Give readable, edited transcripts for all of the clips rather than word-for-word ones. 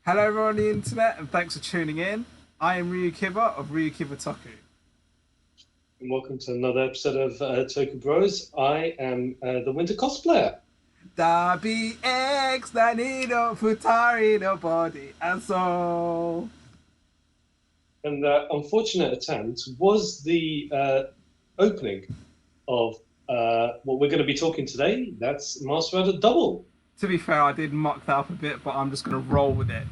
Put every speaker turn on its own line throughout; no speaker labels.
Hello everyone on the internet and thanks for tuning in. I am RyuKiva of RyuKiva Toku.
And welcome to another episode of Toku Bros. I am the Winter Cosplayer.
Dabi X Nanido Futari no body and soul.
And unfortunate attempt was the opening of what we're going to be talking today. That's Master Rider W.
To be fair, I did muck that up a bit, but I'm just going to roll with it.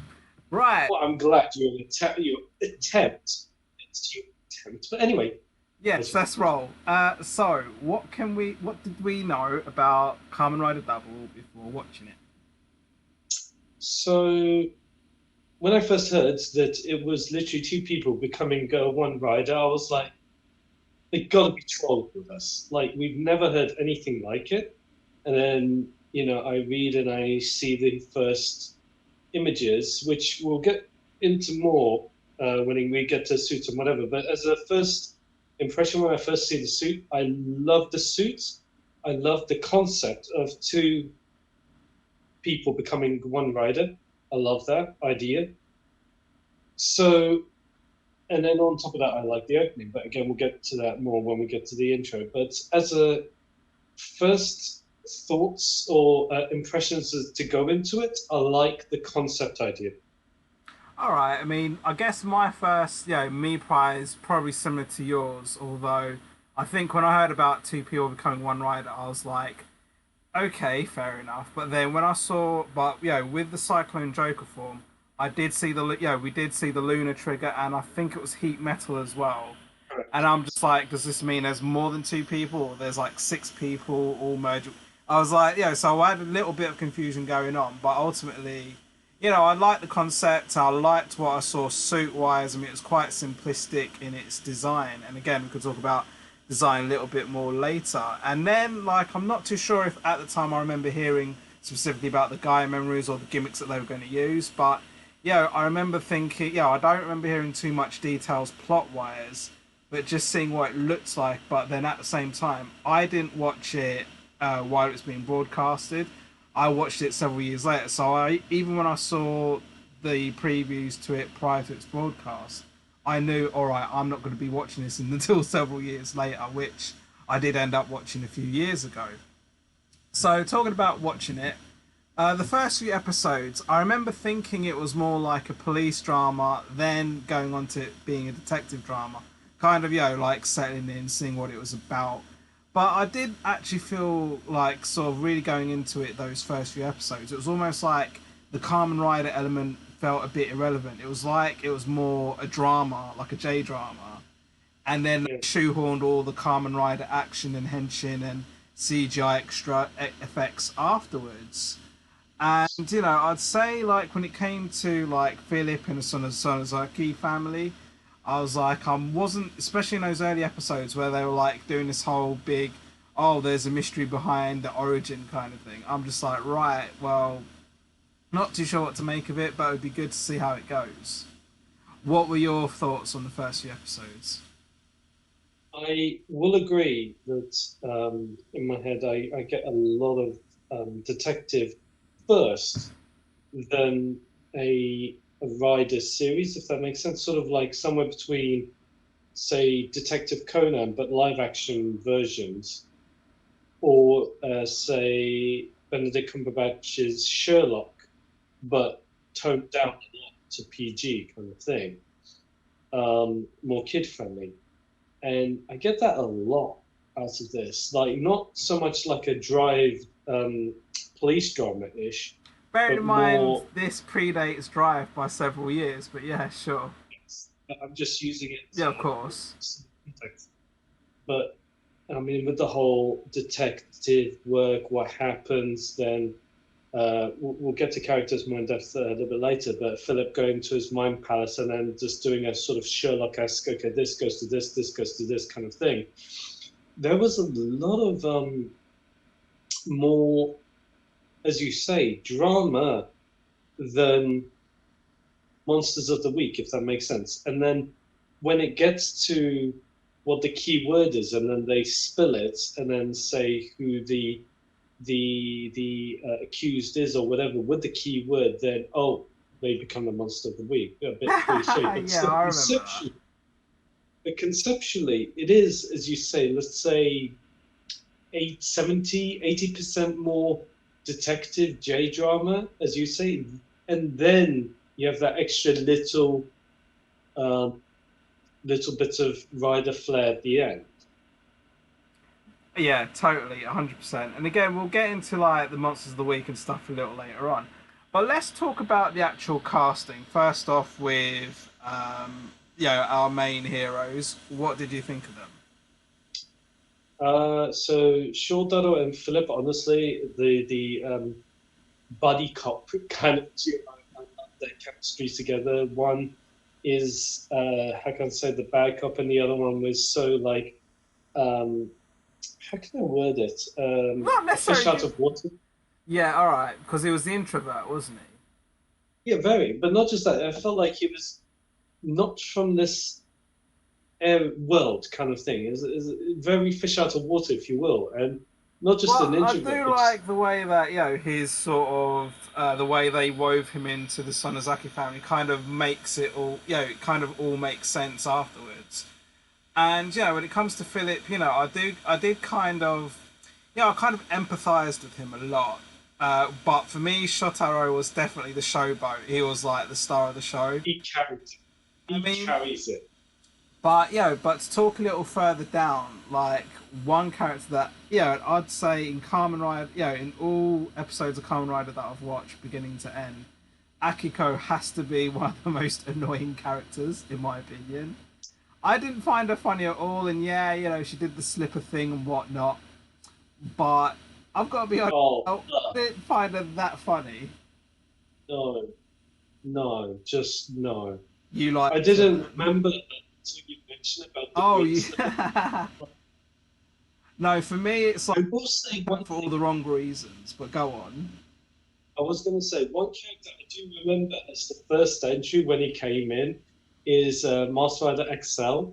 Right.
Well, I'm glad you attempt. It's your attempt. But anyway.
Yes, let's roll. So, what did we know about Kamen Rider W before watching it?
So, when I first heard that it was literally two people becoming one rider, I was like, they got to be trolling with us. Like, we've never heard anything like it. And then, I read and I see the first images, which we'll get into more when we get to suits and whatever. But as a first impression, when I first see the suit, I love the suit. I love the concept of two people becoming one rider. I love that idea. So, and then on top of that, I like the opening. But again, we'll get to that more when we get to the intro. But as a first thoughts or impressions to go into it, I like the concept idea.
All right. I mean, I guess my first, me prize probably similar to yours. Although I think when I heard about two people becoming one rider, I was like, okay, fair enough. But then when I saw, with the Cyclone Joker form, I did see we did see the Lunar Trigger, and I think it was Heat Metal as well. And I'm just like, does this mean there's more than two people, or there's like six people all merged? I was like, so I had a little bit of confusion going on, but ultimately, I liked the concept. I liked what I saw suit-wise. I mean, it was quite simplistic in its design. And again, we could talk about design a little bit more later. And then, I'm not too sure if at the time I remember hearing specifically about the Gaia memories or the gimmicks that they were going to use. But, I remember thinking, I don't remember hearing too much details plot-wise, but just seeing what it looks like. But then at the same time, I didn't watch it while it was being broadcasted. I watched it several years later, so even when I saw the previews to it prior to its broadcast, I knew, all right, I'm not going to be watching this until several years later, which I did end up watching a few years ago. So talking about watching it, the first few episodes, I remember thinking it was more like a police drama, then going on to it being a detective drama, kind of, like settling in, seeing what it was about. But I did actually feel like sort of really going into it those first few episodes. It was almost like the Kamen Rider element felt a bit irrelevant. It was like it was more a drama, like a J-drama. And then they shoehorned all the Kamen Rider action and henshin and CGI extra effects afterwards. And, I'd say when it came to Philip and the Sonozaki family, I was like, wasn't, especially in those early episodes where they were doing this whole big, there's a mystery behind the origin kind of thing. I'm just like, right, well, not too sure what to make of it, but it would be good to see how it goes. What were your thoughts on the first few episodes?
I will agree that in my head, I get a lot of detective first, then a Rider series, if that makes sense, sort of like somewhere between, say, Detective Conan, but live action versions, or say Benedict Cumberbatch's Sherlock, but toned down a lot to PG kind of thing, more kid friendly. And I get that a lot out of this, not so much like a Drive police drama ish.
Bear in mind, this predates Drive by several years, but yeah, sure.
I'm just using it.
Yeah, of course.
But, I mean, with the whole detective work, what happens, then we'll get to characters more in depth a little bit later, but Philip going to his mind palace and then just doing a sort of Sherlock-esque, okay, this goes to this goes to this kind of thing. There was a lot of more, as you say, drama than Monsters of the Week, if that makes sense. And then when it gets to what the key word is, and then they spill it, and then say who the accused is or whatever with the key word, then they become the monster of the week. A bit cliche, but
Yeah, I remember that.
conceptually, it is, as you say, let's say 80% more detective J drama, as you say, and then you have that extra um, little bit of rider flair at the end.
Yeah, totally, 100%. And again, we'll get into like the monsters of the week and stuff a little later on. But let's talk about the actual casting. First off, with our main heroes. What did you think of them?
So Shordaro and Philip, honestly, the buddy cop kind of duo, I love their chemistry together. One is how can I say, the bad cop, and the other one was so like um, how can I word it?
Not
A fish out
necessarily.
of water.
Yeah, all right, because he was the introvert, wasn't he?
Yeah, very. But not just that. I felt like he was not from this world kind of thing. Is very fish out of water, if you will, and not just an
Well, I
introvert,
do
but just
like the way that his sort of the way they wove him into the Sonozaki family kind of makes it all it kind of all makes sense afterwards. And when it comes to Philip, I did kind of I kind of empathized with him a lot. But for me, Shotaro was definitely the showboat. He was like the star of the show.
he carries it.
I
He
mean,
carries it.
but but to talk a little further down, like one character that I'd say in Kamen Rider, in all episodes of Kamen Rider that I've watched, beginning to end, Akiko has to be one of the most annoying characters in my opinion. I didn't find her funny at all, and she did the slipper thing and whatnot, but I've got to be honest,
Oh,
I didn't find her that funny.
no, no, just no.
You
I
liked
didn't
her?
remember that until you mentioned about the
Oh,
green
you.
slipper.
No, for me, it's like
I will say one
for all
thing.
the wrong reasons, but go on.
I was going to say one character I do remember as the first entry when he came in is Master Rider XL.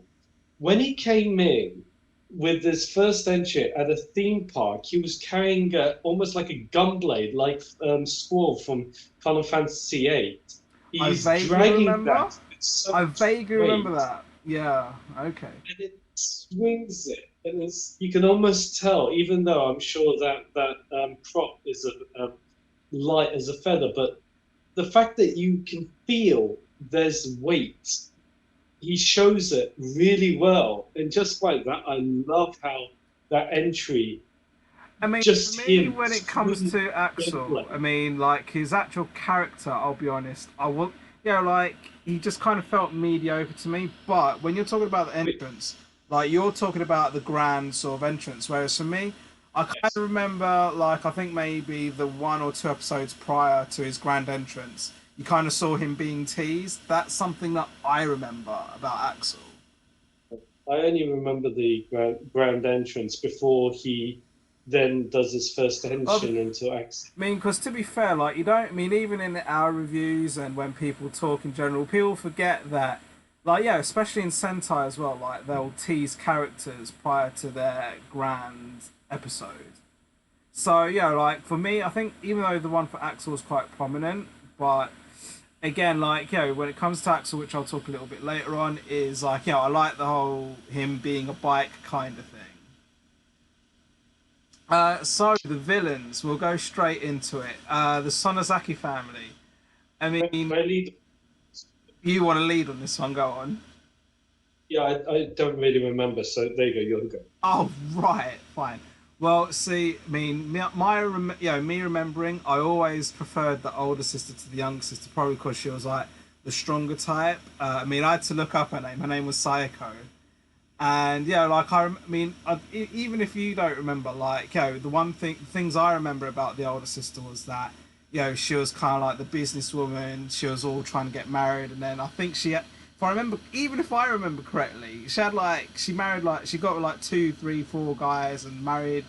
When he came in with his first entry at a theme park, he was carrying almost like a gunblade, like Squall from Final Fantasy VIII.
I
He's
vaguely
dragging
remember.
that with so
I
much
vaguely remember
weight,
that. Yeah. Okay.
and it swings it. And you can almost tell, even though I'm sure that prop is a light as a feather, but the fact that you can feel there's weight, he shows it really well. And just like that, I love how that entry,
I mean, for
just
me,
him
when it comes
swinging
to Axel, I
gameplay.
mean, like his actual character, I'll be honest, I will, like he just kind of felt mediocre to me. But when you're talking about the entrance, like you're talking about the grand sort of entrance, whereas for me, I kind
Yes.
of remember, like I think maybe the one or two episodes prior to his grand entrance, you kind of saw him being teased. That's something that I remember about Axel.
I only remember the ground entrance before he then does his first
Of
entrance into Axe.
I mean, because to be fair, like you don't I mean even in our reviews and when people talk in general, people forget that, like especially in Sentai as well, like they'll tease characters prior to their grand episode. So like for me, I think even though the one for Axel is quite prominent, but again, like when it comes to Axel, which I'll talk a little bit later on, is like I like the whole him being a bike kind of thing. So the villains, we'll go straight into it. The Sonozaki family. I mean,
Really,
you want to lead on this one? Go on.
yeah, I don't really remember. So there you go, you'll go.
Oh right, fine. Well, see, I mean, me remembering, I always preferred the older sister to the younger sister, probably because she was like the stronger type. I mean, I had to look up her name. Her name was Sayako. And like mean, even if you don't remember, like the one things I remember about the older sister was that she was kind of like the businesswoman. She was all trying to get married, and then I think if I remember, even if I remember correctly, she married like she got with like two, three, four guys and married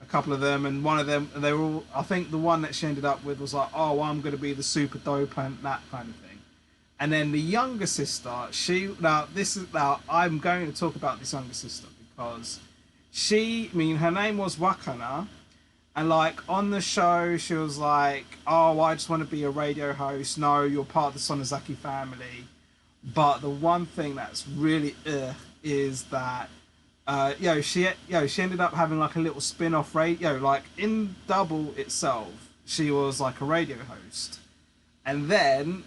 a couple of them, and one of them they were all. I think the one that she ended up with was like, oh, well, I'm going to be the super dope and that kind of thing. And then the younger sister, I'm going to talk about this younger sister because I mean, her name was Wakana, And like on the show, she was like, "Oh, I just want to be a radio host." No, you're part of the Sonozaki family. But the one thing that's really is that she ended up having like a little spin-off radio, like in Double itself, she was like a radio host. And then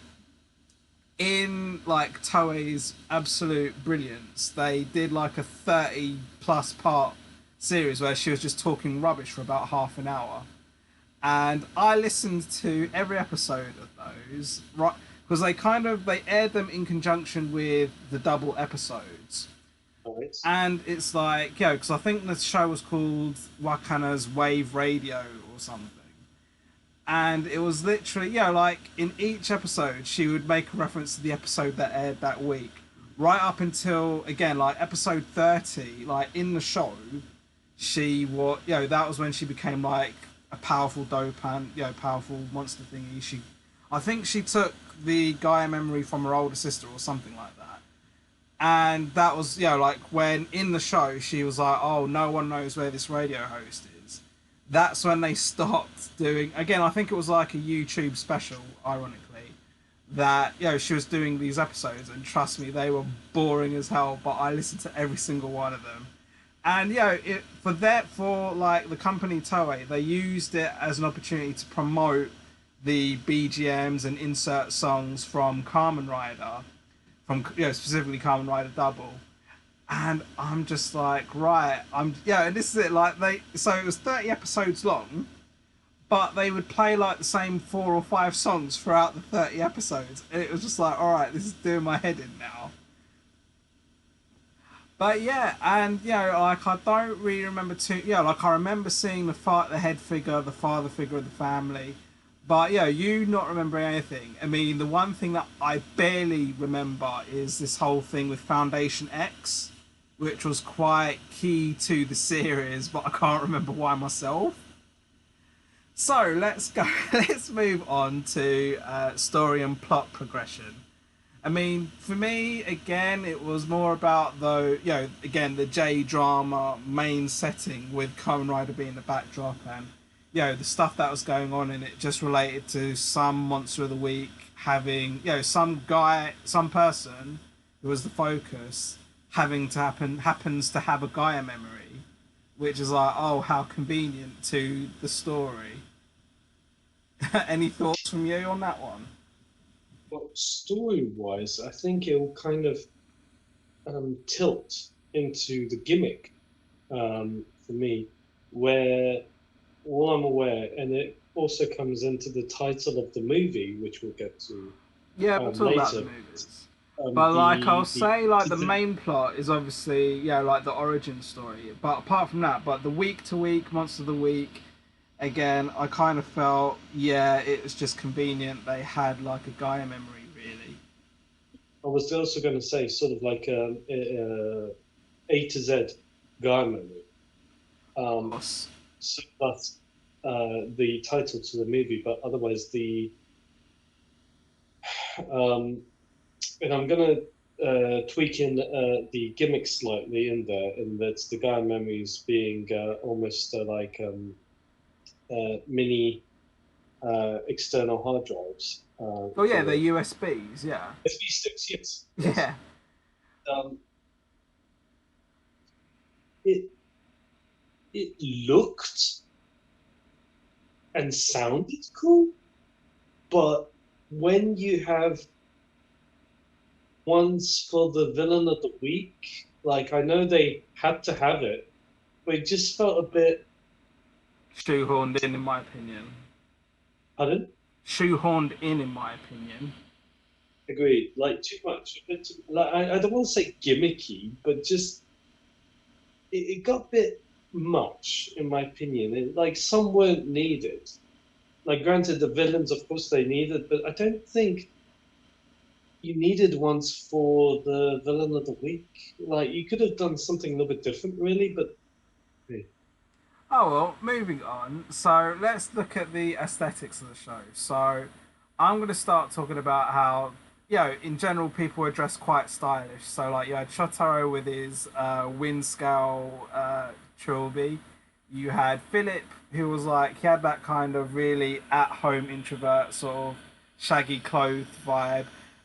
in like Toei's absolute brilliance, they did like a 30 plus part series where she was just talking rubbish for about half an hour. And I listened to every episode of those, right? Because they aired them in conjunction with the Double episodes.
Right.
And it's like, because I think the show was called Wakana's Wave Radio or something. And it was literally, like in each episode, she would make a reference to the episode that aired that week. Right up until, again, like episode 30, like in the show, she was, that was when she became like a powerful dopan, powerful monster thingy. I think she took the Gaia memory from her older sister or something like that. And that was, like when in the show she was like, oh, no one knows where this radio host is. That's when they stopped doing, again, I think it was like a YouTube special, ironically, that, she was doing these episodes, and trust me, they were boring as hell, but I listened to every single one of them. And, for like the company Toei, they used it as an opportunity to promote the BGMs and insert songs from Kamen Rider, from specifically Kamen Rider Double, and I'm just like, right, and this is it. Like so it was 30 episodes long, but they would play like the same 4 or 5 songs throughout the 30 episodes, and it was just like, all right, this is doing my head in now. But and like I don't really remember like I remember seeing the head figure, the father figure of the family. But you not remembering anything. I mean, the one thing that I barely remember is this whole thing with Foundation X, which was quite key to the series, but I can't remember why myself. So let's go. Let's move on to story and plot progression. I mean, for me, again, it was more about the J drama main setting with Kamen Rider being the backdrop, and the stuff that was going on in it just related to some monster of the week having, some person who was the focus happens to have a Gaia memory, which is like, oh, how convenient to the story. Any thoughts from you on that one?
Well, story-wise, I think it will kind of tilt into the gimmick for me, where all I'm aware, and it also comes into the title of the movie, which we'll get to
we'll talk
later.
about the movies. But I'll say the main plot is obviously like the origin story. But apart from that, but the week to week, monster of the week, again, I kind of felt it was just convenient they had like a Gaia memory, really.
I was also going to say sort of like A to Z Gaia memory.
Of course.
So that's the title to the movie, but otherwise and I'm gonna tweak in the gimmick slightly in there, and that's the Gaia memories being almost like mini external hard drives.
They're USBs,
USB sticks, yes.
Yeah.
It looked and sounded cool, but when you have ones for the villain of the week, like I know they had to have it, but it just felt a bit
shoehorned in my opinion.
Pardon?
Shoehorned in my opinion.
Agreed. Like too much. Like I don't want to say gimmicky, but just it got a bit much in my opinion. Like some weren't needed. Like granted, the villains, of course, they needed, but I don't think you needed ones for the villain of the week. Like you could have done something a little bit different, really. But yeah.
Oh well, moving on. So let's look at the aesthetics of the show. So I'm going to start talking about how in general people were dressed quite stylish. So like you had Shotaro with his wind scale trilby, You had Philip, who was like, he had that kind of really at home introvert, sort of shaggy clothed vibe.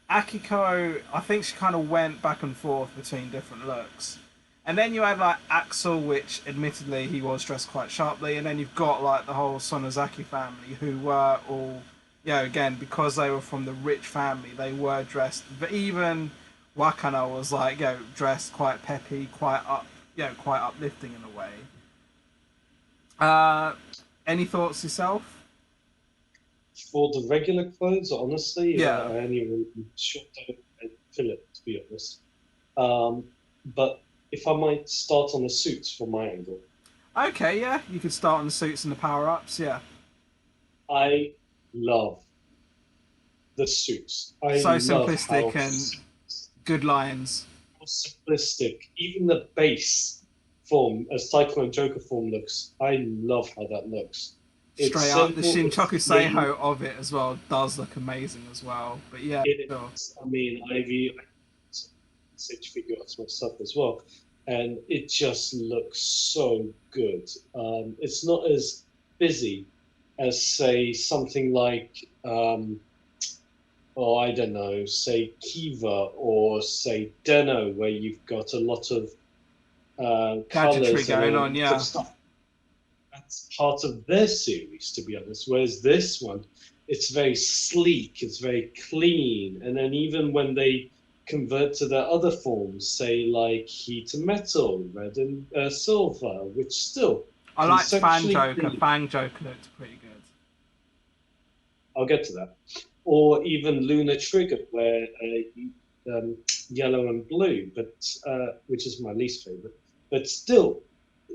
Akiko, I think she kind of went back and forth between different looks. And then you had like Axel, which admittedly he was dressed quite sharply. And then you've got like the whole Sonozaki family, who were all, again, because they were from the rich family, they were dressed. But even Wakana was like, dressed quite peppy, quite uplifting in a way. Any thoughts yourself?
For the regular clothes, honestly,
Yeah.
I only really short and Philip, to be honest. But if I might start on the suits from my angle.
Okay, yeah, you could start on the suits and the power ups. Yeah.
I love the suits. I
So
love
simplistic and good lines.
how simplistic. Even the base form, as Cyclone Joker form looks, I love how that looks. It's
Straight up, the
simple,
Shinchoku
it's clean.
Seiho of it as well does look amazing as well. But yeah,
It
sure.
is. I mean, I six figure arts myself as well, and it just looks so good. It's not as busy as, say, something like, I don't know, say Kiva or say Deno, where you've got a lot of
Gadgetry
colors and
going on,
elements of
yeah.
stuff. That's part of their series, to be honest. Whereas this one, it's very sleek, it's very clean, and then even when they convert to their other forms, say like heat and metal, red and silver, which still
I liked Fang
conceptually
Joker.
clean.
Fang Joker looked pretty good.
I'll get to that. Or even Lunar Trigger, where yellow and blue, but which is my least favorite. But still,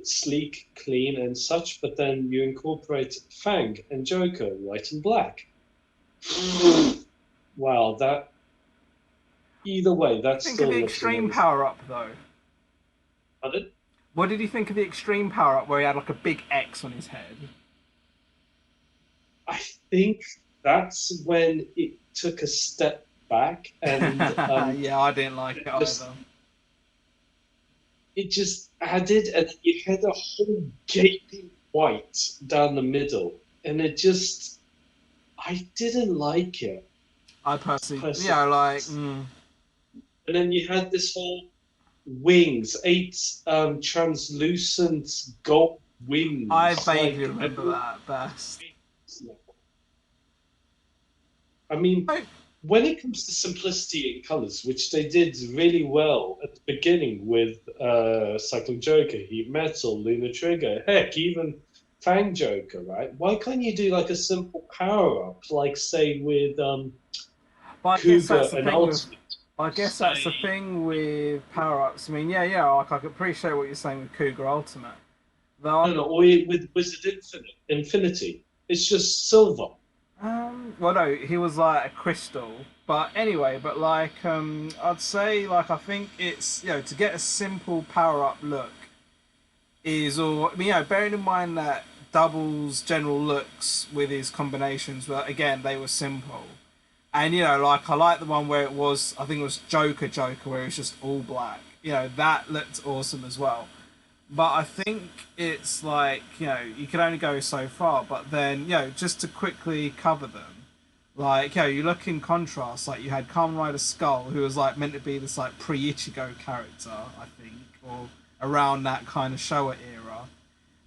sleek, clean, and such. But then you incorporate Fang and Joker, white and black. Wow, that. Either way, that
Think of
still
the
looks
extreme
amazing.
power up though.
Pardon?
What did you think of the extreme power up where he had like a big X on his head?
I think that's when it took a step back, and
Yeah, I didn't like it
just
either.
it just added, and you had a whole gaping white down the middle, and it just, I didn't like it
I personally,
personally. And then you had this whole wings, eight translucent gold wings.
I vaguely
like,
remember that best.
I mean,
I,
when it comes to simplicity in colors, which they did really well at the beginning with Cyclone Joker, Heat Metal, Lunar Trigger, heck, even Fang Joker, right? Why can't you do like a simple power up, like say with
but I guess that's
Cougar
the
and
thing with.
Ultimate?
I guess that's the thing with power ups. I mean, yeah, like I can appreciate what you're saying with Cougar Ultimate. Though,
No, or with Wizard Infinity. It's just silver.
well, no, he was like a crystal. But anyway, but like, I'd say, like, I think it's, to get a simple power up look is, or, I mean, bearing in mind that Double's general looks with his combinations were, again, they were simple. And, like, I like the one where it was, I think it was Joker, where it was just all black. That looked awesome as well. But I think it's like, you can only go so far. But then, just to quickly cover them, like, you look in contrast, like, you had Kamen Rider Skull, who was, like, meant to be this, like, pre-Ichigo character, I think, or around that kind of Showa era.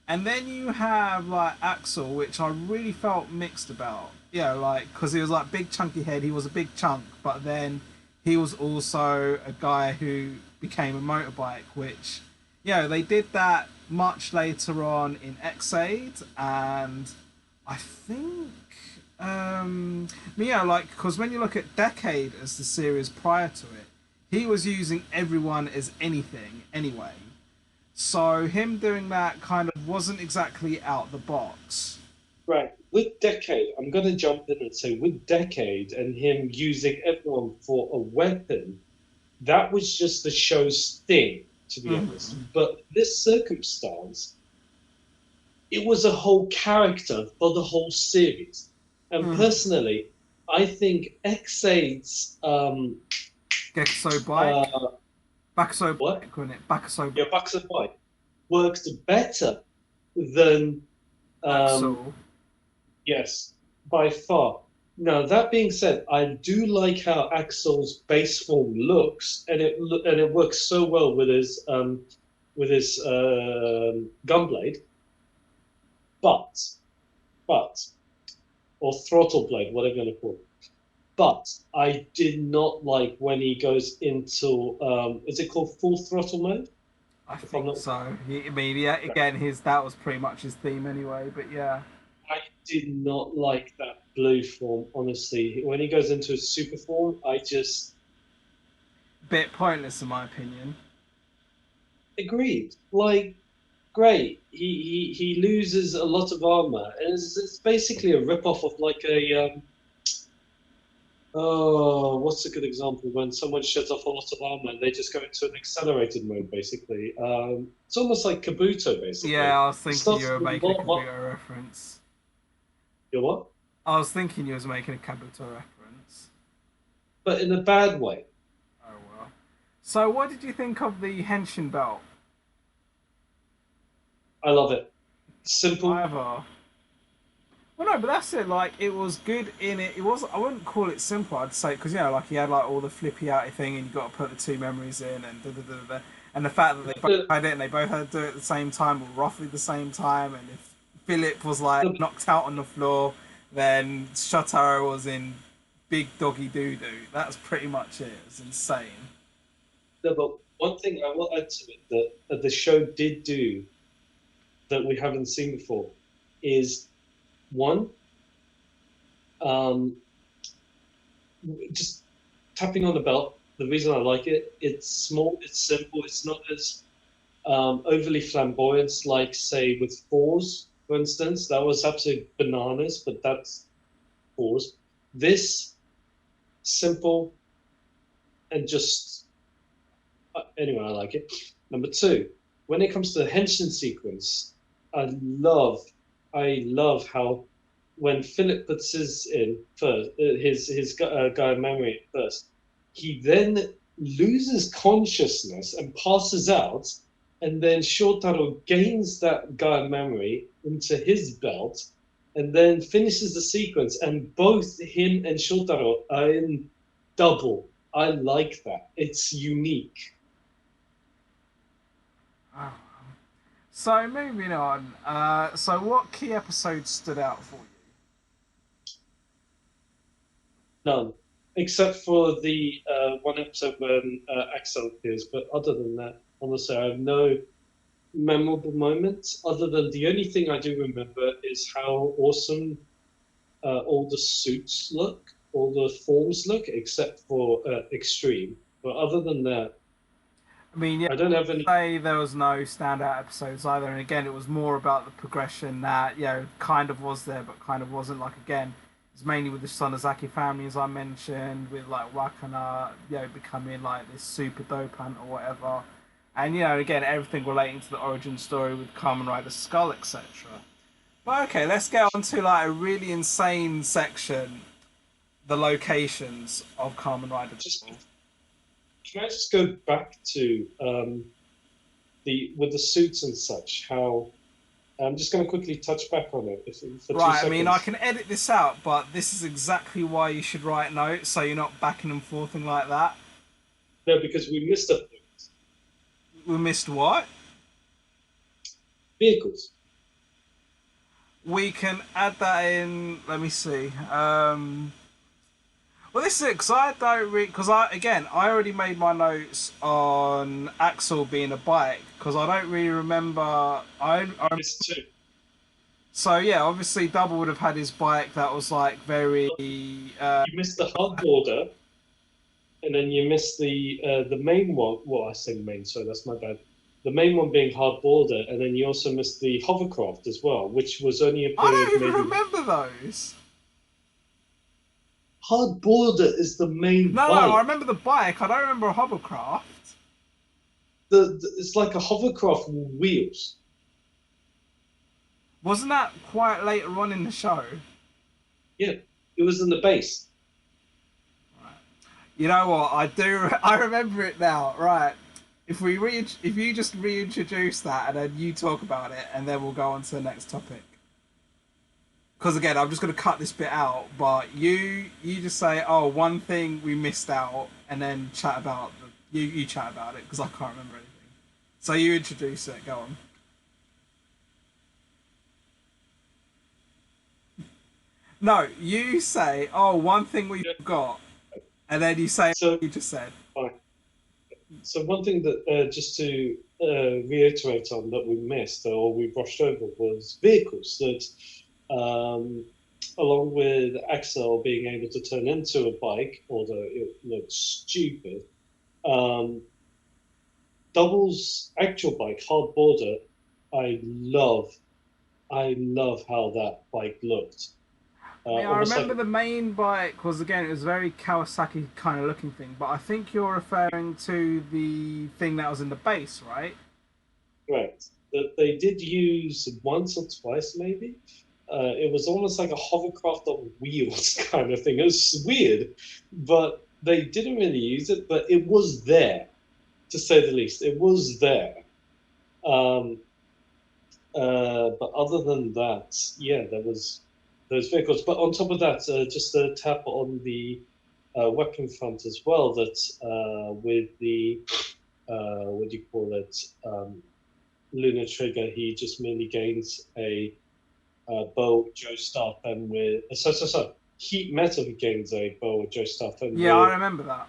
And then you have, like, Axel, which I really felt mixed about. Like, because he was, like, big chunky head, he was a big chunk, but then he was also a guy who became a motorbike, which, they did that much later on in X-Aid, and I think like, because when you look at Decade as the series prior to it, he was using everyone as anything anyway. So him doing that kind of wasn't exactly out the box.
Right. With Decade, I'm going to jump in and say with Decade and him using everyone for a weapon, that was just the show's thing, to be honest. But this circumstance, it was a whole character for the whole series. And personally, I think X8's
Gexo Bike? Bakuso
what?
Bike, wasn't it? Bakuso Bike.
Yeah, Bucks of White worked better than
Axel.
yes, by far. Now that being said, I do like how Axel's base form looks, and it works so well with his gunblade, but but or throttle blade, whatever you want to call it. But I did not like when he goes into is it called full throttle mode?
I
If I'm
think
not,
so. I mean, yeah. Again, that was pretty much his theme anyway. But yeah,
I did not like that blue form. Honestly, when he goes into his super form, I just
bit pointless in my opinion.
agreed. Like, great, he loses a lot of armor, and it's basically a rip off of like a oh, what's a good example when someone sheds off a lot of armor and they just go into an accelerated mode, basically. It's almost like Kabuto, basically.
Yeah, I was
It
thinking you
starts
were
with a
making a
lot of
Kabuto reference.
you know what?
I was thinking you was making a Kabuto reference.
But in a bad way.
Oh well. So, what did you think of the Henshin belt?
I love it. Simple.
Either. Well, no, but that's it. Like, it was good in it. It was. I wouldn't call it simple. I'd say because like he had like all the flippy outy thing, and you got to put the two memories in, and da da da da. And the fact that they both
The,
had it and they both had to do it at the same time, or roughly the same time, and if Philip was like
the,
knocked out on the floor, then Shotaro was in big doggy doo doo. That's pretty much it. It's insane.
but one thing I will add to it that the show did do that we haven't seen before is one, um, just tapping on the belt. The reason I like it, it's small, it's simple, it's not as overly flamboyant, like say with fours, for instance. That was absolutely bananas, but that's fours. This simple and just anyway, I like it. Number two, when it comes to the henshin sequence, I love how when Philip puts his in first, his guy memory first, he then loses consciousness and passes out, and then Shotaro gains that guy memory into his belt, and then finishes the sequence, and both him and Shotaro are in double. I like that. It's unique.
Oh. So moving on. So what key episodes stood out for you?
None, except for the one episode when Axel appears. But other than that, honestly, I have no memorable moments. Other than the only thing I do remember is how awesome all the suits look, all the forms look, except for Extreme. But other than that,
I mean, yeah,
I don't have any.
say there was no standout episodes either, and again, it was more about the progression that kind of was there, but kind of wasn't. Like again, it's mainly with the Sonozaki family, as I mentioned, with like Wakana, becoming like this super dopant or whatever, and again, everything relating to the origin story with Kamen Rider Skull, etc. But okay, let's get on to like a really insane section: the locations of Kamen Rider
Just
W.
can I just go back to the with the suits and such? How I'm just going to quickly touch back on it for two
Right, I mean, I
seconds.
can edit this out, but this is exactly why you should write notes so you're not backing and forthing like that.
No, because we missed a point.
We missed what?
Vehicles.
We can add that in. Let me see. Well, this is it because I don't because I already made my notes on Axel being a bike because I don't really remember.
Missed two.
So yeah, obviously Double would have had his bike that was like very.
You missed the hard border, and then you missed the main one. Well, I say main, so that's my bad. The main one being hard border, and then you also missed the hovercraft as well, which was only
I
appeared
don't even
maybe.
remember those.
Hard border is the main
No, I
bike.
remember the bike. I don't remember a hovercraft.
It's like a hovercraft with wheels.
Wasn't that quite later on in the show?
Yeah, it was in the base.
You know what? I do. I remember it now. Right. if you just reintroduce that and then you talk about it, and then we'll go on to the next topic. Because again, I'm just going to cut this bit out, but you just say, oh, one thing we missed out, and then chat about you chat about it because I can't remember anything. So you introduce it. Go on. No, you say, oh, one thing we forgot, and then you say
So
what you just said.
fine. So one thing that just to reiterate on that we missed or we brushed over was vehicles that, along with Axel being able to turn into a bike, although it looks stupid. Double's actual bike, Hard Border, I love how that bike looked.
Yeah, I
Almost
remember
like
the main bike was, again, it was very Kawasaki kind of looking thing, but I think you're referring to the thing that was in the base, right?
correct that they did use once or twice maybe. It was almost like a hovercraft on wheels kind of thing. It was weird, but they didn't really use it. But it was there, to say the least. It was there. Um, but other than that, yeah, there was those vehicles. But on top of that, just a tap on the weapon front as well. That with the what do you call it? Lunar Trigger, he just merely gains a bow Joe staff, and with Heat Metal, he gains a bow Joe staff, and
Yeah, I remember that.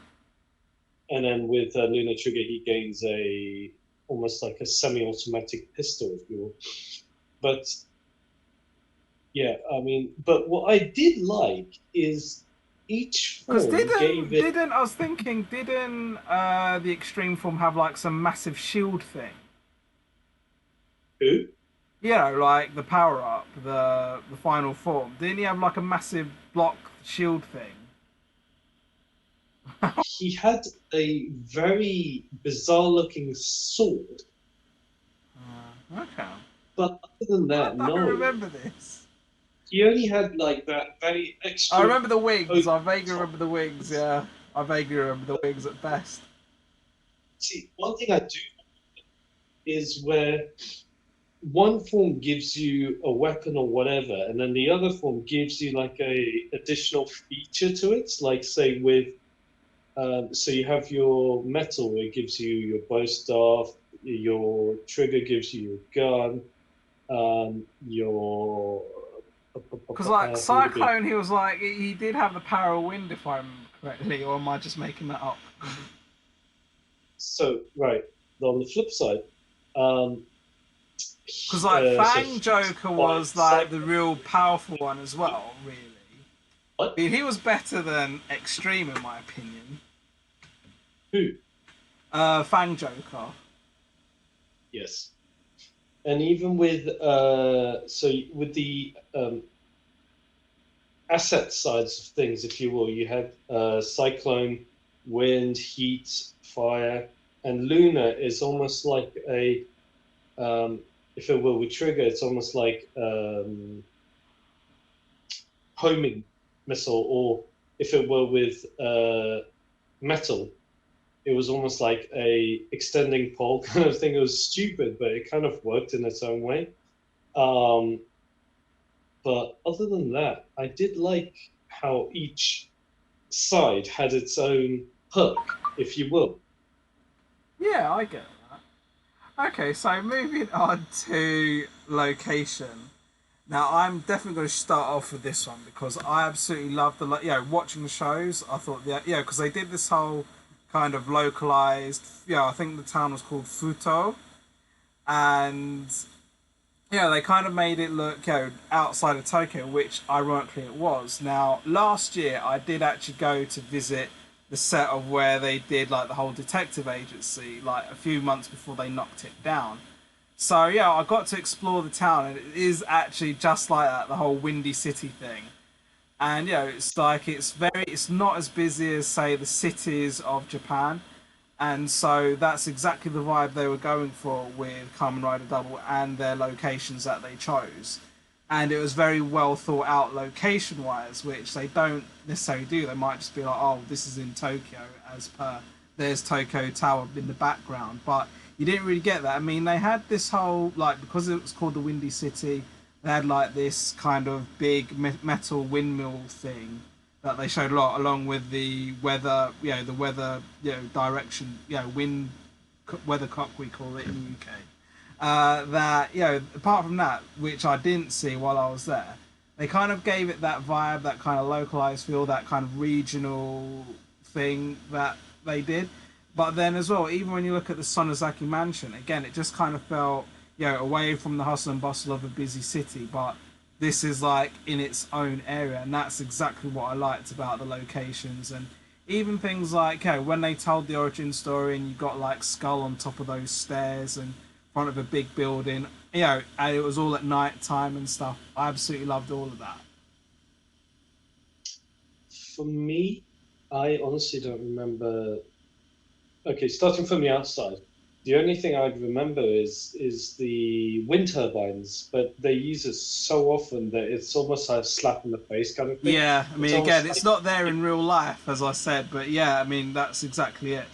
and then with Lunar Trigger, he gains a almost like a semi-automatic pistol, if you will. But yeah, I mean, but what I did like is each
Because
form gave it.
didn't I was thinking, didn't the extreme form have like some massive shield thing?
Who?
You know, like the power up, the final form. Didn't he have like a massive block shield thing?
He had a very bizarre-looking sword,
Okay.
but other than
I
that,
don't
no.
remember this.
He only had like that very extra.
I remember the wings. I
open
vaguely
top.
remember the wings. Yeah, I vaguely remember the wings at best.
See, one thing I do is where one form gives you a weapon or whatever, and then the other form gives you like a additional feature to it. Like say with, so you have your metal, it gives you your bow staff, your trigger gives you your gun, your
Because like
who would it be?
Cyclone, he was like he did have the power of wind, if I remember correctly, or am I just making that up?
So right, on the flip side,
Because like Fang Joker was like the
Cyclone.
real powerful one as well, really.
What?
I mean, he was better than Extreme in my opinion.
Who?
Fang Joker.
Yes. And even with so with the asset sides of things, if you will, you had cyclone, wind, heat, fire, and Luna is almost like a if it were with trigger, it's almost like homing missile, or if it were with metal, it was almost like a extending pole kind of thing. It was stupid, but it kind of worked in its own way. But other than that, I did like how each side had its own hook, if you will.
Yeah, I get that. Okay, so moving on to location. Now, I'm definitely going to start off with this one because I absolutely love watching the shows. I thought, because they did this whole kind of localized, I think the town was called Futo. And, they kind of made it look, outside of Tokyo, which ironically it was. Now, last year, I did actually go to visit the set of where they did, like, the whole detective agency, like, a few months before they knocked it down. So I got to explore the town, and it is actually just like that, the whole Windy City thing. And it's like it's not as busy as say the cities of Japan, and so that's exactly the vibe they were going for with Kamen Rider W and their locations that they chose. And it was very well thought out location wise, which they don't necessarily do. They might just be like, oh, this is in Tokyo as per there's Tokyo Tower in the background, but you didn't really get that. I mean, they had this whole, like, because it was called the Windy City, they had like this kind of big metal windmill thing that they showed a lot, along with the weather, the weather, direction, wind, weathercock we call it in the UK. That, apart from that, which I didn't see while I was there, they kind of gave it that vibe, that kind of localized feel, that kind of regional thing that they did. But then as well, even when you look at the Sonozaki Mansion, again, it just kind of felt, away from the hustle and bustle of a busy city, but this is like in its own area, and that's exactly what I liked about the locations. And even things like, when they told the origin story and you got like Skull on top of those stairs and in front of a big building, and it was all at night time and stuff. I absolutely loved all of that.
For me, I honestly don't remember. Okay, starting from the outside, the only thing I'd remember is the wind turbines, but they use it so often that it's almost like a slap in the face kind of thing.
Yeah, I mean, again, it's
like,
not there in real life, as I said, but yeah, I mean, that's exactly it.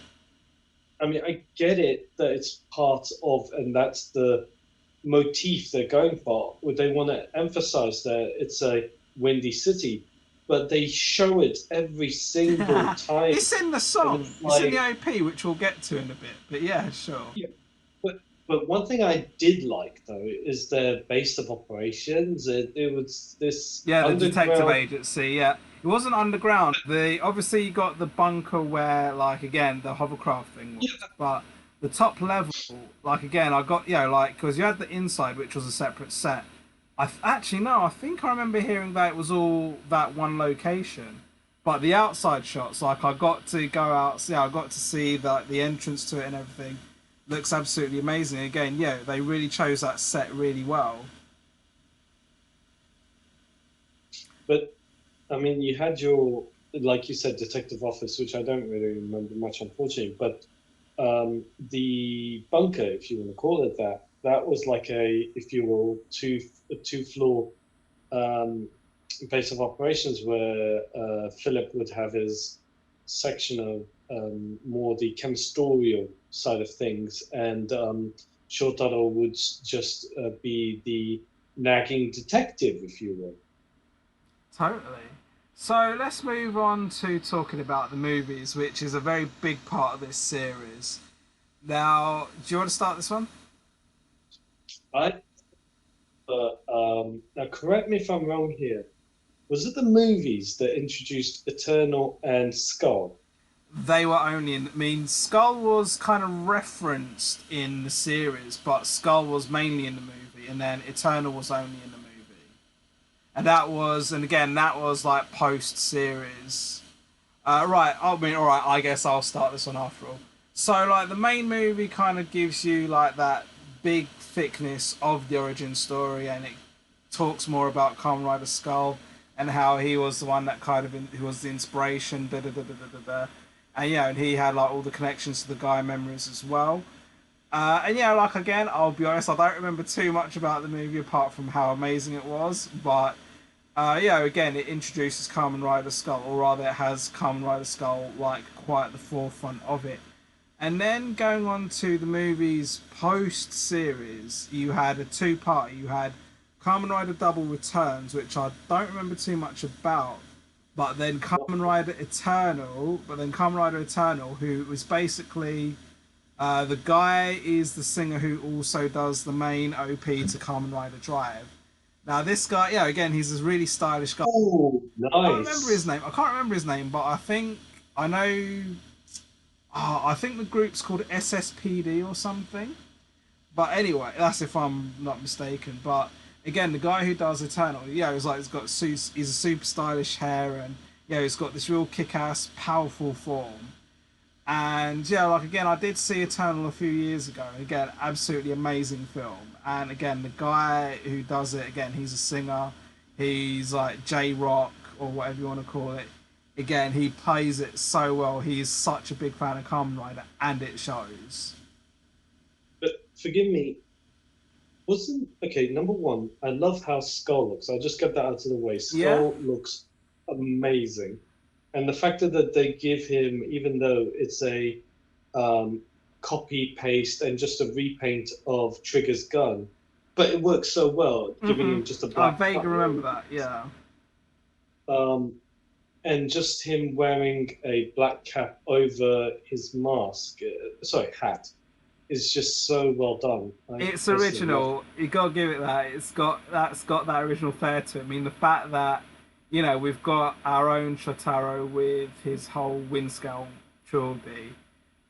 I mean, I get it that it's part of, and that's the motif they're going for. They want to emphasize that it's a windy city, but they show it every single time.
It's in the song. It's in the OP, which we'll get to in a bit. But yeah, sure.
Yeah, but one thing I did like though is their base of operations. It was this
the detective agency. Yeah, it wasn't underground. Obviously you got the bunker where, like, again, the hovercraft thing was, but the top level, like, again, I got because you had the inside, which was a separate set. Actually, no, I think I remember hearing that it was all that one location. But the outside shots, like, I got to go out, I got to see the entrance to it and everything. Looks absolutely amazing. Again, they really chose that set really well.
But, I mean, you had your, like you said, detective office, which I don't really remember much, unfortunately. But the bunker, if you want to call it that, that was like a, if you will, a two-floor base of operations where Philip would have his section of more the chemistorial side of things, and Shotaro would just be the nagging detective, if you will.
Totally. So let's move on to talking about the movies, which is a very big part of this series. Now, do you want to start this one?
Now, correct me if I'm wrong here. Was it the movies that introduced Eternal and Skull?
They were only in. I mean, Skull was kind of referenced in the series, but Skull was mainly in the movie, and then Eternal was only in the movie. And that was like post-series. Right, I mean, alright, I guess I'll start this one after all. So, like, the main movie kind of gives you, like, that big thickness of the origin story, and it talks more about Kamen Rider Skull and how he was the one that kind of who was the inspiration, and he had like all the connections to the Gaia memories as well. And like, again, I'll be honest, I don't remember too much about the movie apart from how amazing it was, but again, it introduces Kamen Rider Skull, or rather, it has Kamen Rider Skull like quite at the forefront of it. And then going on to the movie's post-series, you had a two-part. You had Kamen Rider W Returns, which I don't remember too much about, but then Kamen Rider Eternal, who was basically the guy is the singer who also does the main OP to Kamen Rider Drive. Now this guy, again, he's this really stylish guy.
Oh, nice.
I can't remember his name, but I think the group's called SSPD or something. But anyway, that's if I'm not mistaken. But again, the guy who does Eternal, he's a super stylish hair, and he's got this real kick-ass, powerful form. And again, I did see Eternal a few years ago. And again, absolutely amazing film. And again, the guy who does it, again, he's a singer. He's like J-Rock or whatever you want to call it. Again, he plays it so well. He's such a big fan of Kamen Rider, and it shows.
But forgive me, number one, I love how Skull looks. I'll just get that out of the way. Skull looks amazing. And the fact that they give him, even though it's a copy paste and just a repaint of Trigger's gun, but it works so well, giving him just a
I
black
vaguely
gun.
remember that. Yeah.
And just him wearing a black cap over his mask, sorry, hat, is just so well done.
It's
personally love
original. You gotta give it that. That's got that original flair to it. I mean, the fact that we've got our own Shotaro with his whole wind scale trilogy,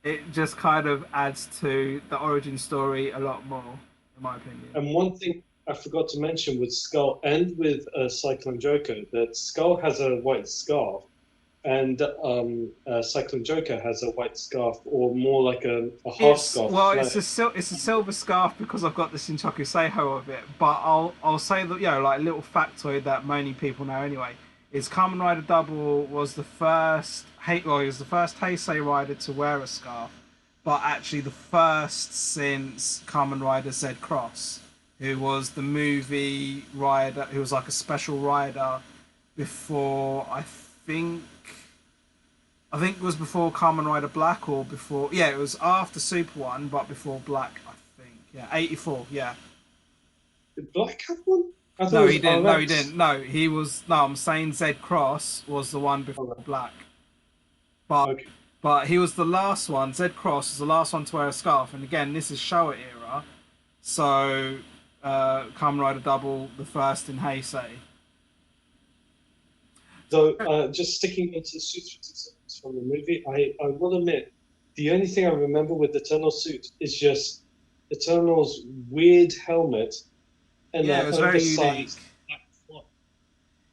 it just kind of adds to the origin story a lot more, in my opinion.
And one thing I forgot to mention with Skull and with Cyclone Joker, that Skull has a white scarf, and Cyclone Joker has a white scarf, or more like a half scarf.
Well, it's a silver scarf because I've got the Shinchaku Seiho of it. But I'll say that like a little factoid that many people know anyway is Kamen Rider W was the first he was the first Heisei rider to wear a scarf, but actually the first since Kamen Rider Z Cross, who was the movie rider, who was like a special rider before I think it was before Kamen Rider Black or before. Yeah, it was after Super One, but before Black, I think. Yeah, 84. Yeah.
Did Black have one?
No, he didn't. No, he didn't. No, he was. No, I'm saying Z Cross was the one before Black. But
Okay.
but he was the last one. Z Cross was the last one to wear a scarf, and again, this is Showa era, so Kamen Rider Double, the first in Heisei.
So, just sticking into the suits from the movie, I will admit, the only thing I remember with Eternal's suit is just Eternal's weird helmet and
Yeah, it was very unique.
black cloth.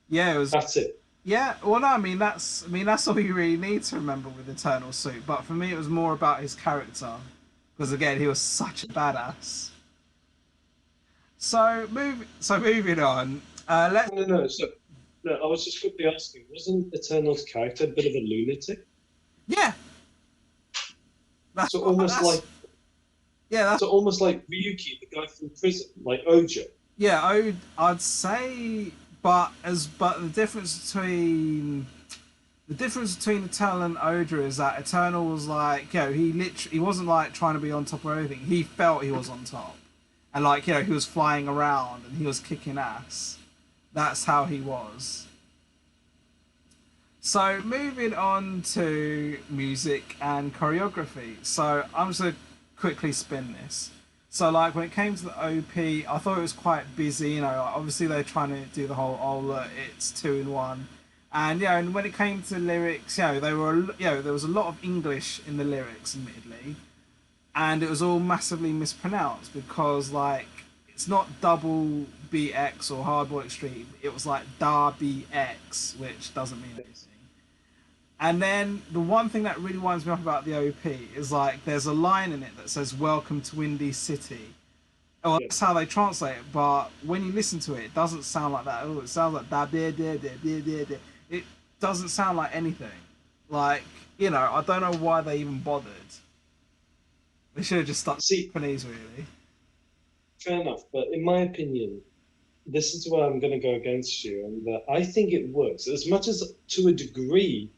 Yeah, it was.
That's it.
Yeah, well, no, I mean that's all you really need to remember with Eternal Suit. But for me, it was more about his character, because again, he was such a badass. Moving on. Let's.
No. So, no, I was just quickly asking, wasn't Eternal's character a bit of a lunatic?
Yeah. That's
So almost like.
Yeah. That's,
So almost like Ryuki, the guy from prison, like Ojo.
yeah, I'd say, but the difference between Eternal and Odra is that Eternal was like, he wasn't like trying to be on top of everything. He felt he was on top, and like he was flying around and he was kicking ass. That's how he was. So moving on to music and choreography. So I'm just gonna quickly spin this. So like when it came to the OP, I thought it was quite busy. Obviously they're trying to do the whole it's 2-in-1, and and when it came to lyrics, there was a lot of English in the lyrics, admittedly, and it was all massively mispronounced because like it's not double BX or hardball extreme. It was like da BX, which doesn't mean anything. And then the one thing that really winds me up about the OP is like there's a line in it that says "Welcome to Windy City." Well, that's how they translate it, but when you listen to it, it doesn't sound like that. Oh, it sounds like da da da da da da. It doesn't sound like anything. Like I don't know why they even bothered. They should have just stuck Japanese, really.
Fair enough, but in my opinion, this is where I'm going to go against you, and I think it works as much as to a degree.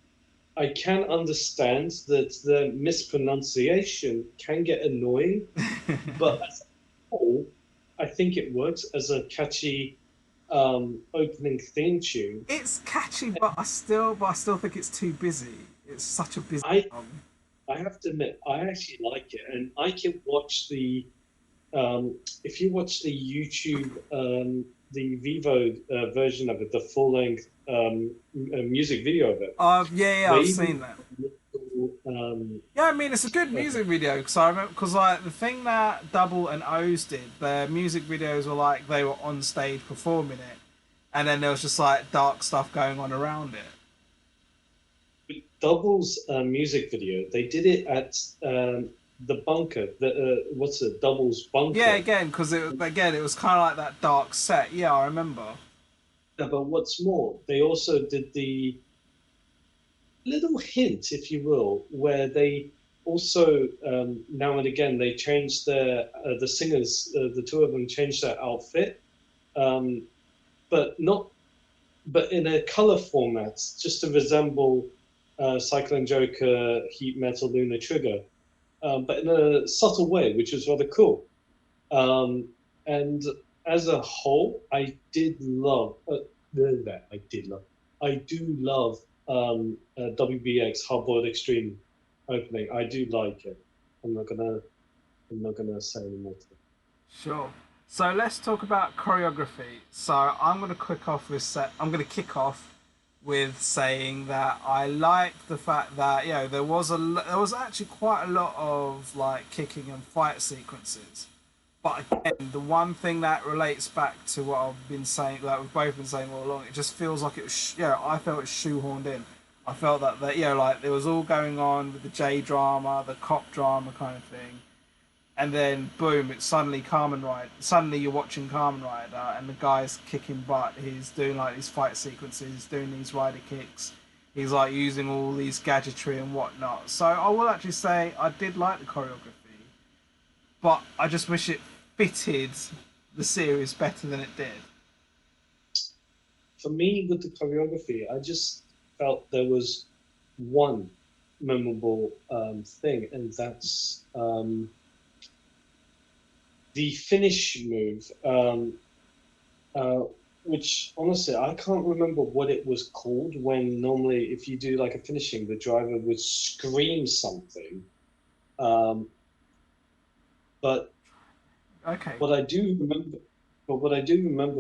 I can understand that the mispronunciation can get annoying, but as a whole, I think it works as a catchy opening theme tune.
It's catchy, but I still think it's too busy. It's such a busy song.
I have to admit, I actually like it, and I can watch the. If you watch the YouTube, the Vivo version of it, the full-length music video of it.
I've seen that. I mean, it's a good music video because I remember like the thing that Double and O's did, their music videos were like they were on stage performing it, and then there was just like dark stuff going on around it.
Double's music video, they did it at the bunker. What's it? Double's bunker.
Yeah, because it was kind of like that dark set. Yeah, I remember.
Yeah, but what's more, they also did the little hint, if you will, where they also now and again they changed their the singers, the two of them changed their outfit, but in a color format, just to resemble Cyclone Joker, Heat Metal, Lunar Trigger. but in a subtle way, which was rather cool. And as a whole, I did love that. I do love WBX Hardboiled Extreme opening. I do like it. I'm not gonna say any more.
Sure. So let's talk about choreography. So I'm gonna kick off with saying that I liked the fact that there was actually quite a lot of like kicking and fight sequences. But again, the one thing that relates back to what I've been saying, like we've both been saying all along, it just feels like it was, I felt it shoehorned in. I felt that like there was all going on with the J drama, the cop drama kind of thing, and then boom, it's suddenly Kamen Rider. Suddenly you're watching Kamen Rider, and the guy's kicking butt. He's doing like these fight sequences, he's doing these rider kicks. He's like using all these gadgetry and whatnot. So I will actually say I did like the choreography, but I just wish it fitted the series better than it did.
For me, with the choreography, I just felt there was one memorable thing, and that's the finish move, which honestly I can't remember what it was called. When normally, if you do like a finishing, the driver would scream something. But
okay.
What I do remember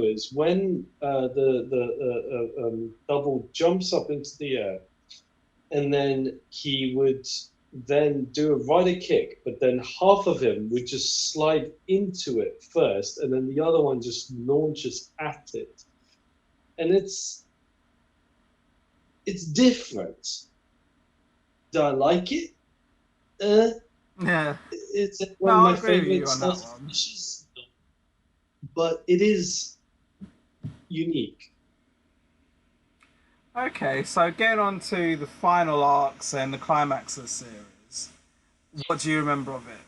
is when the double jumps up into the air, and then he would then do a rider kick, but then half of him would just slide into it first, and then the other one just launches at it, and it's different. Do I like it?
Yeah.
It's one of my favorite finishes, but it is unique.
Okay, so getting on to the final arcs and the climax of the series, what do you remember of it?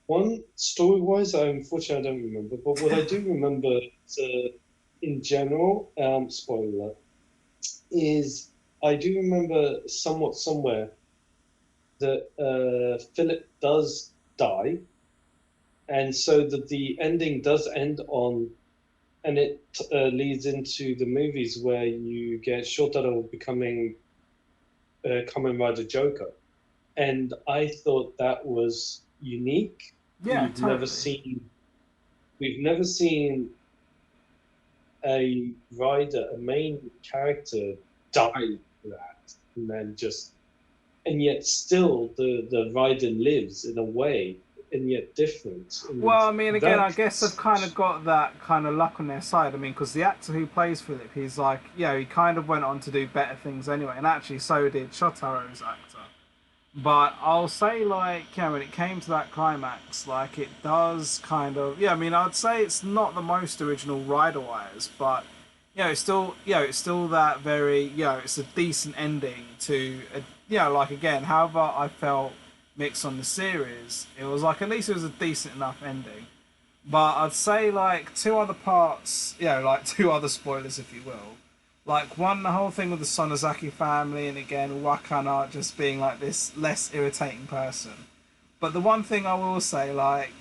One, story-wise, unfortunately I don't remember, but what I do remember in general, spoiler, is I do remember somewhere that Philip does die, and so that the ending does end on, and it leads into the movies where you get Shotaro becoming Kamen Rider Joker, and I thought that was unique.
Yeah,
We've never seen a rider, a main character, die like that, and then and yet still the rider lives in a way, and yet different. And
well, I mean, again, I guess they've kind of got that kind of luck on their side. I mean, because the actor who plays Philip, he's like, he kind of went on to do better things anyway, and actually so did Shotaro's actor. But I'll say, like, when it came to that climax, like, it does kind of, I mean, I'd say it's not the most original Rider Wires, but, it's still that very, it's a decent ending to, like, again, however I felt mixed on the series, it was like, at least it was a decent enough ending. But I'd say, like, two other parts, like, two other spoilers, if you will. Like, one, the whole thing with the Sonozaki family, and again, Wakana just being, like, this less irritating person. But the one thing I will say, like,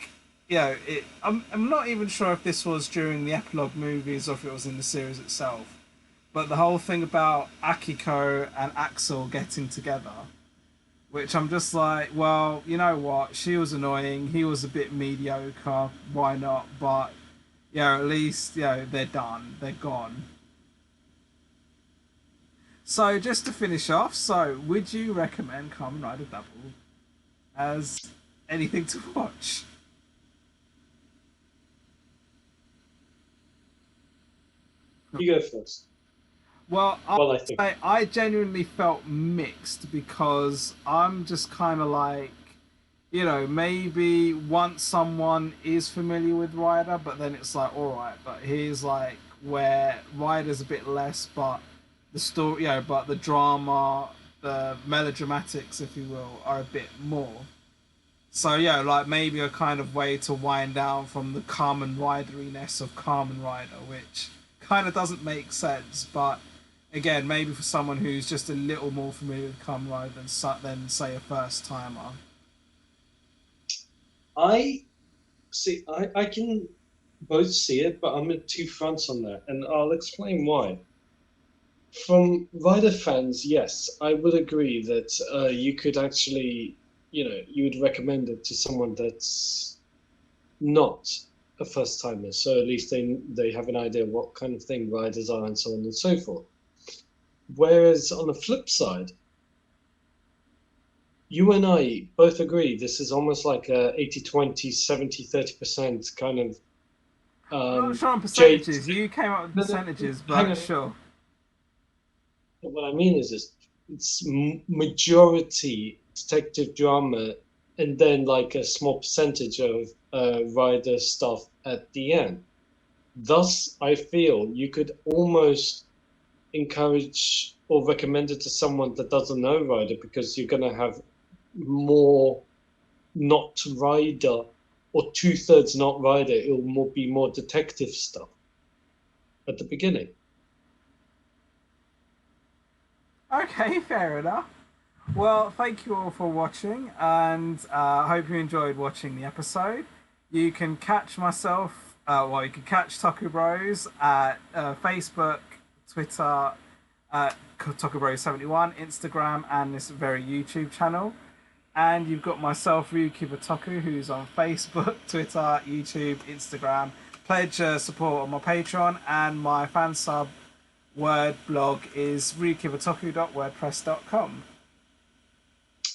I'm not even sure if this was during the epilogue movies or if it was in the series itself. But the whole thing about Akiko and Axel getting together, which I'm just like, well, you know what? She was annoying. He was a bit mediocre. Why not? But, at least, they're done. They're gone. So, just to finish off, would you recommend Kamen Rider W as anything to watch?
You go first.
Well, I genuinely felt mixed because I'm just kind of like, maybe once someone is familiar with Rider, but then it's like, alright, but here's like where Rider's a bit less, but the story, but the drama, the melodramatics, if you will, are a bit more. So like maybe a kind of way to wind down from the Kamen Rideriness of Kamen Rider, which kind of doesn't make sense, but Again, maybe for someone who's just a little more familiar with Kamen Rider than say a first timer.
I see. I can both see it, but I'm at two fronts on that, and I'll explain why. From Rider fans, yes, I would agree that you could actually, you would recommend it to someone that's not a first timer, so at least they have an idea what kind of thing riders are and so on and so forth. Whereas on the flip side, you and I both agree this is almost like a 80-20, 70-30% kind of.
I'm not sure on percentages. You came up with percentages, but sure.
What I mean is it's majority detective drama, and then like a small percentage of rider stuff at the end. Thus, I feel you could almost encourage or recommend it to someone that doesn't know rider, because you're going to have more not rider, or 2/3 not rider. It'll be more detective stuff at the beginning.
Okay, fair enough. Well, thank you all for watching, and I hope you enjoyed watching the episode. You can catch myself, you can catch Toku Bros at Facebook, Twitter, Toku Bros 71, Instagram, and this very YouTube channel. And you've got myself, RyuKiva Toku, who's on Facebook, Twitter, YouTube, Instagram. Pledge support on my Patreon, and my fan sub word blog is ryukivatoku.wordpress.com.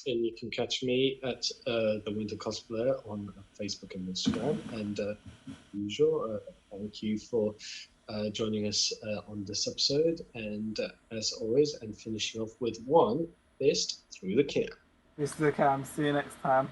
And you can catch me at the Winter Cosplayer on Facebook and Instagram. And usual, thank you for joining us on this episode. And as always, and finishing off with one fist through the cam.
Fist through the cam. See you next time.